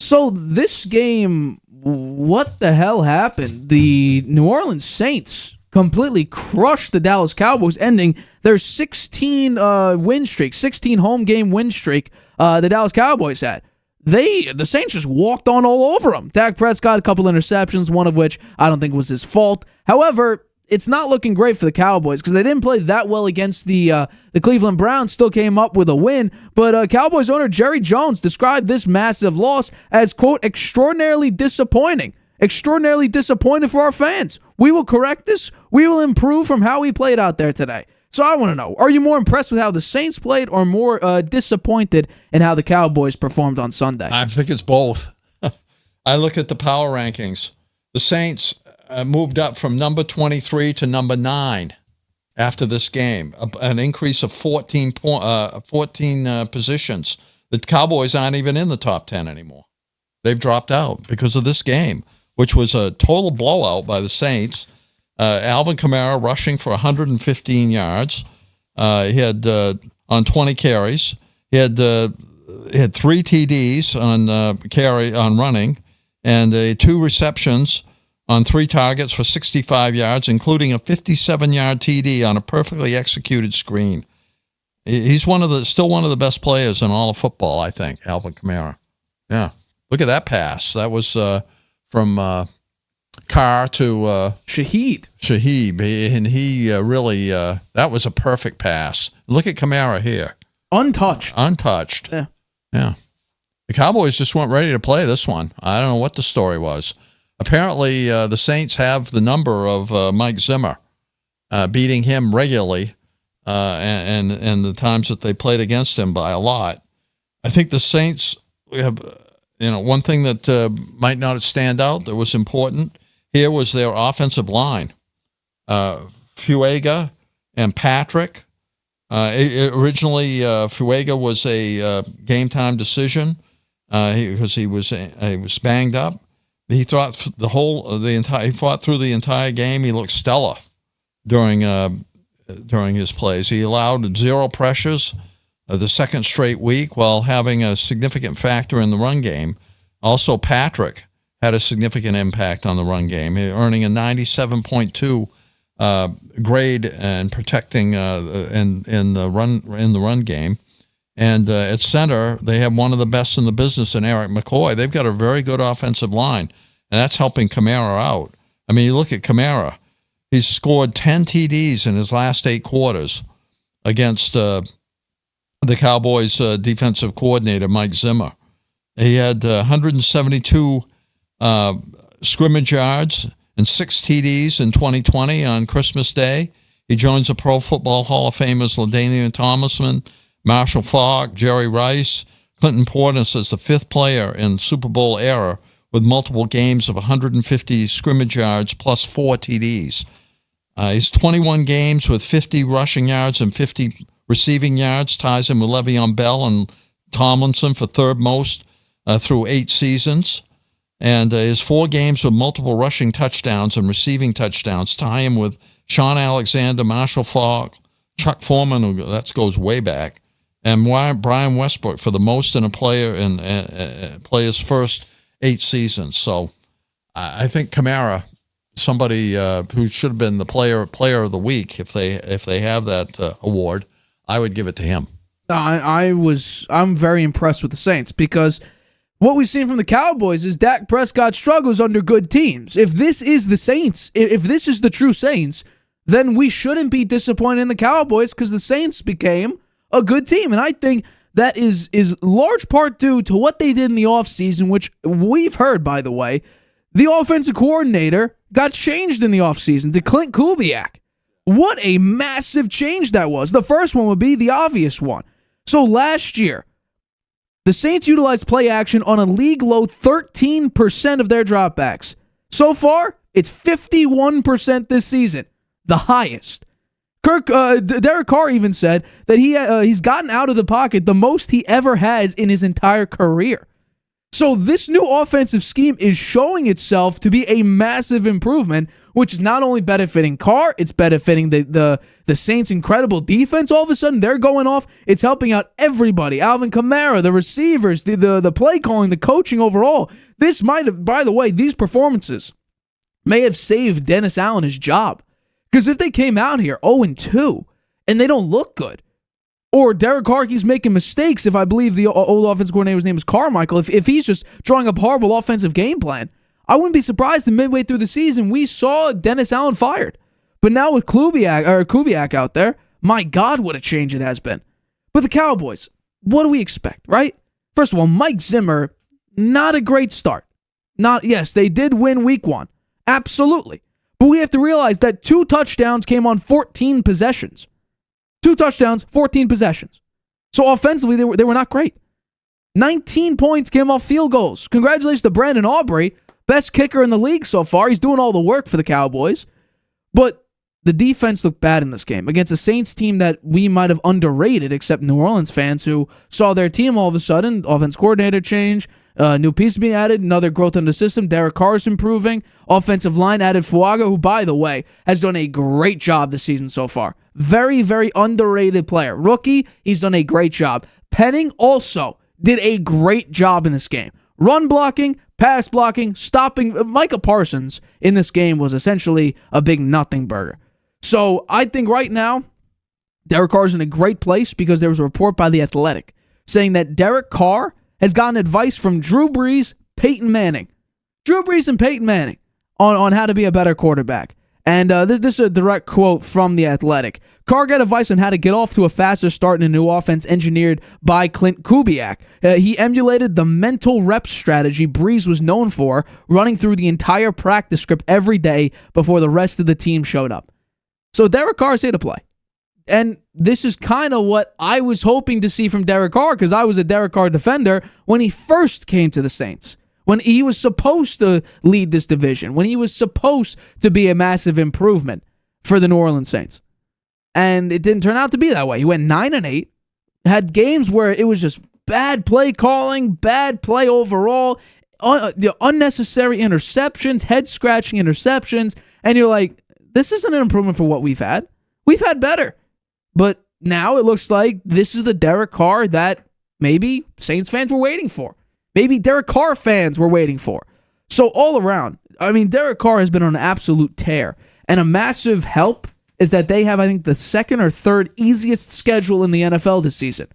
So this game, what the hell happened? The New Orleans Saints completely crushed the Dallas Cowboys, ending their 16 win streak, 16 home game win streak the Dallas Cowboys had. The Saints just walked on all over them. Dak Prescott, a couple interceptions, one of which I don't think was his fault. However, it's not looking great for the Cowboys because they didn't play that well against the Cleveland Browns, still came up with a win. But Cowboys owner Jerry Jones described this massive loss as, quote, extraordinarily disappointing. Extraordinarily disappointed for our fans. We will correct this. We will improve from how we played out there today. So I want to know, are you more impressed with how the Saints played or more disappointed in how the Cowboys performed on Sunday? I think it's both. I look at the power rankings. The Saints moved up from number 23 to number 9 after this game, an increase of 14 positions. The Cowboys aren't even in the top 10 anymore. They've dropped out because of this game, which was a total blowout by the Saints. Alvin Kamara rushing for 115 yards. He had on 20 carries. He had 3 TDs on running, and 2 receptions on 3 targets for 65 yards, including a 57-yard TD on a perfectly executed screen. He's still one of the best players in all of football, I think, Alvin Kamara. Yeah. Look at that pass. That was from Carr to Shaheed. And he really, that was a perfect pass. Look at Kamara here. Untouched. Yeah. The Cowboys just weren't ready to play this one. I don't know what the story was. Apparently, the Saints have the number of Mike Zimmer, beating him regularly, and the times that they played against him by a lot. I think the Saints have, one thing that might not stand out that was important here was their offensive line. Fuega and Patrick. Originally, Fuega was a game-time decision because he was banged up. He fought through the entire game. He looked stellar during his plays. He allowed 0 pressures the second straight week while having a significant factor in the run game. Also, Patrick had a significant impact on the run game, earning a 97.2 grade and protecting in the run game. And at center, they have one of the best in the business in Eric McCoy. They've got a very good offensive line, and that's helping Kamara out. I mean, you look at Kamara. He's scored 10 TDs in his last 8 quarters against the Cowboys' defensive coordinator, Mike Zimmer. He had 172 scrimmage yards and 6 TDs in 2020 on Christmas Day. He joins the Pro Football Hall of Famers LaDainian Tomlinson, Marshall Faulk, Jerry Rice, Clinton Portis as the 5th player in Super Bowl era with multiple games of 150 scrimmage yards plus 4 TDs. He's 21 games with 50 rushing yards and 50 receiving yards, ties him with Le'Veon Bell and Tomlinson for 3rd most through 8 seasons. And his 4 games with multiple rushing touchdowns and receiving touchdowns tie him with Sean Alexander, Marshall Faulk, Chuck Foreman, who that goes way back, and Brian Westbrook for the most in a player in player's first 8 seasons. So I think Kamara, somebody who should have been the player of the week if they have that award, I would give it to him. I'm very impressed with the Saints because what we've seen from the Cowboys is Dak Prescott struggles under good teams. If this is the Saints, if this is the true Saints, then we shouldn't be disappointed in the Cowboys because the Saints became a good team. And I think that is large part due to what they did in the offseason, which we've heard, by the way. The offensive coordinator got changed in the offseason to Clint Kubiak. What a massive change that was. The first one would be the obvious one. So last year, the Saints utilized play action on a league-low 13% of their dropbacks. So far, it's 51% this season, the highest. Derek Carr even said that he's gotten out of the pocket the most he ever has in his entire career. So this new offensive scheme is showing itself to be a massive improvement, which is not only benefiting Carr, it's benefiting the Saints' incredible defense. All of a sudden, they're going off. It's helping out everybody. Alvin Kamara, the receivers, the play calling, the coaching overall. This might have, by the way, these performances may have saved Dennis Allen his job. Because if they came out here 0-2 and they don't look good, or Derek Carr keeps making mistakes, if I believe the old offensive coordinator's name is Carmichael, if he's just drawing up a horrible offensive game plan, I wouldn't be surprised that midway through the season we saw Dennis Allen fired. But now with Kubiak out there, my God, what a change it has been. But the Cowboys, what do we expect, right? First of all, Mike Zimmer, not a great start. Yes, they did win week 1. Absolutely. But we have to realize that 2 touchdowns came on 14 possessions. 2 touchdowns, 14 possessions. So offensively, they were not great. 19 points came off field goals. Congratulations to Brandon Aubrey, best kicker in the league so far. He's doing all the work for the Cowboys. But the defense looked bad in this game against a Saints team that we might have underrated, except New Orleans fans who saw their team all of a sudden, offense coordinator change, new piece being added, another growth in the system. Derek Carr is improving. Offensive line added Fuaga, who, by the way, has done a great job this season so far. Very, very underrated player. Rookie, he's done a great job. Penning also did a great job in this game. Run blocking, pass blocking, stopping. Micah Parsons in this game was essentially a big nothing burger. So I think right now, Derek Carr is in a great place because there was a report by The Athletic saying that Derek Carr has gotten advice from Drew Brees, Peyton Manning. Drew Brees and Peyton Manning on how to be a better quarterback. And this is a direct quote from The Athletic. Carr got advice on how to get off to a faster start in a new offense engineered by Clint Kubiak. He emulated the mental rep strategy Brees was known for, running through the entire practice script every day before the rest of the team showed up. So Derek Carr is here to play. And this is kind of what I was hoping to see from Derek Carr, because I was a Derek Carr defender when he first came to the Saints. When he was supposed to lead this division, when he was supposed to be a massive improvement for the New Orleans Saints. And it didn't turn out to be that way. He went 9-8, had games where it was just bad play calling, bad play overall, unnecessary interceptions, head-scratching interceptions, and you're like, this isn't an improvement for what we've had. We've had better. But now it looks like this is the Derek Carr that maybe Saints fans were waiting for. Maybe Derek Carr fans were waiting for. So all around, I mean, Derek Carr has been on an absolute tear. And a massive help is that they have, I think, the second or third easiest schedule in the NFL this season.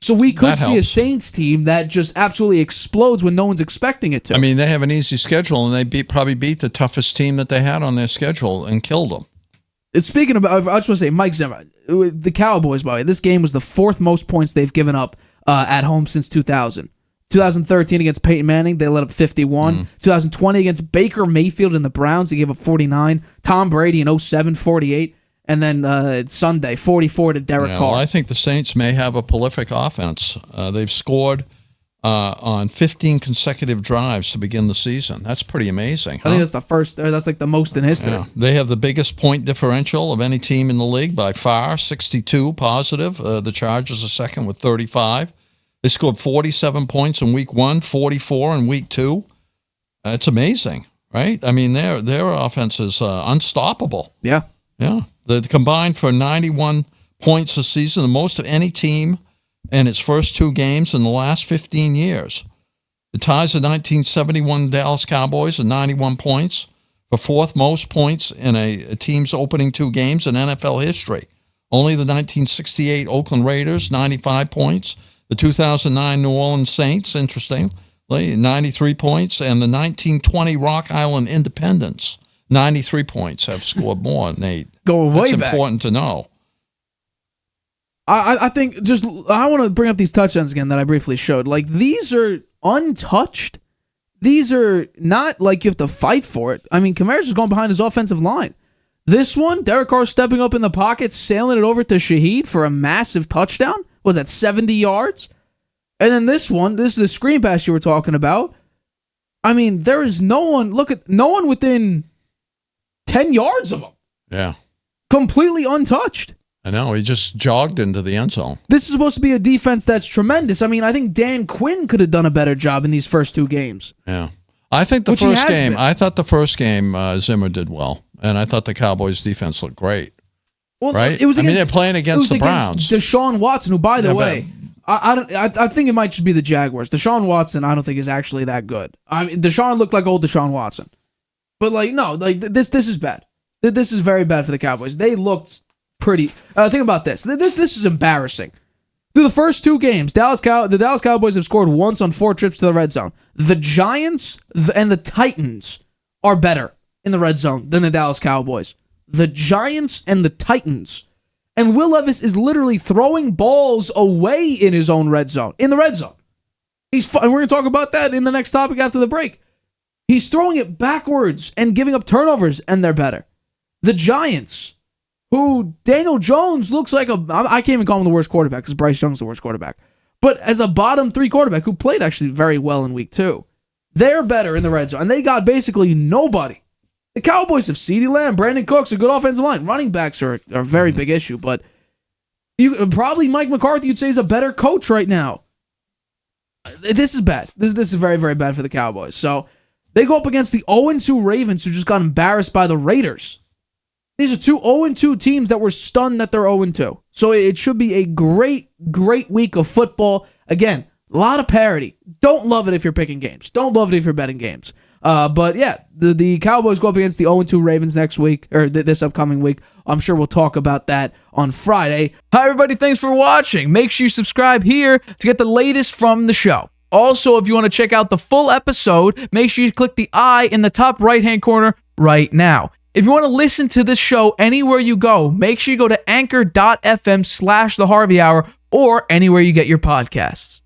So we could see a Saints team that just absolutely explodes when no one's expecting it to. I mean, they have an easy schedule, and they probably beat the toughest team that they had on their schedule and killed them. Speaking of, I just want to say, Mike Zimmer, the Cowboys, by the way, this game was the 4th most points they've given up at home since 2000. 2013 against Peyton Manning, they let up 51. 2020 against Baker Mayfield and the Browns, they gave up 49. Tom Brady in 07, 48. And then Sunday, 44 to Derek Carr. Well, I think the Saints may have a prolific offense. They've scored on 15 consecutive drives to begin the season. That's pretty amazing. I think that's the first, or that's like the most in history. Yeah. They have the biggest point differential of any team in the league by far, 62 positive. The Chargers are second with 35. They scored 47 points in week 1, 44 in week 2. It's amazing, right? I mean, their offense is unstoppable. Yeah. Yeah. They combined for 91 points this season, the most of any team in its first 2 games in the last 15 years. It ties the 1971 Dallas Cowboys at 91 points for 4th most points in a team's opening 2 games in NFL history. Only the 1968 Oakland Raiders, 95 points. The 2009 New Orleans Saints, interestingly, 93 points. And the 1920 Rock Island Independents, 93 points, have scored more, Nate. Going way back. That's important to know. I think I want to bring up these touchdowns again that I briefly showed. Like, these are untouched. These are not like you have to fight for it. I mean, Kamara's just going behind his offensive line. This one, Derek Carr stepping up in the pocket, sailing it over to Shaheed for a massive touchdown. Was that 70 yards? And then this one, this is the screen pass you were talking about. I mean, there is no one within 10 yards of him. Yeah. Completely untouched. I know. He just jogged into the end zone. This is supposed to be a defense that's tremendous. I mean, I think Dan Quinn could have done a better job in these first 2 games. Yeah. I think the first game, Zimmer did well. And I thought the Cowboys defense looked great. Well, right? It was they're playing against the Browns. Deshaun Watson, who, by the way, I think it might just be the Jaguars. Deshaun Watson, I don't think is actually that good. I mean, Deshaun looked like old Deshaun Watson. But, this is bad. This is very bad for the Cowboys. They looked pretty... think about this. This is embarrassing. Through the first 2 games, the Dallas Cowboys have scored once on 4 trips to the red zone. The Giants and the Titans are better in the red zone than the Dallas Cowboys. The Giants and the Titans. And Will Levis is literally throwing balls away in his own red zone. In the red zone. We're going to talk about that in the next topic after the break. He's throwing it backwards and giving up turnovers, and they're better. The Giants... who Daniel Jones looks like I can't even call him the worst quarterback because Bryce Young's the worst quarterback. But as a bottom 3 quarterback who played actually very well in week 2, they're better in the red zone. And they got basically nobody. The Cowboys have CeeDee Lamb, Brandon Cooks, a good offensive line. Running backs are a very big issue, but probably Mike McCarthy, you'd say, is a better coach right now. This is bad. This is very, very bad for the Cowboys. So they go up against the 0-2 Ravens, who just got embarrassed by the Raiders. These are 2 0-2 teams that were stunned that they're 0-2. So it should be a great, great week of football. Again, a lot of parity. Don't love it if you're picking games. Don't love it if you're betting games. But yeah, the Cowboys go up against the 0-2 Ravens next week, or this upcoming week. I'm sure we'll talk about that on Friday. Hi, everybody. Thanks for watching. Make sure you subscribe here to get the latest from the show. Also, if you want to check out the full episode, make sure you click the I in the top right-hand corner right now. If you want to listen to this show anywhere you go, make sure you go to anchor.fm/The Harvey Hour or anywhere you get your podcasts.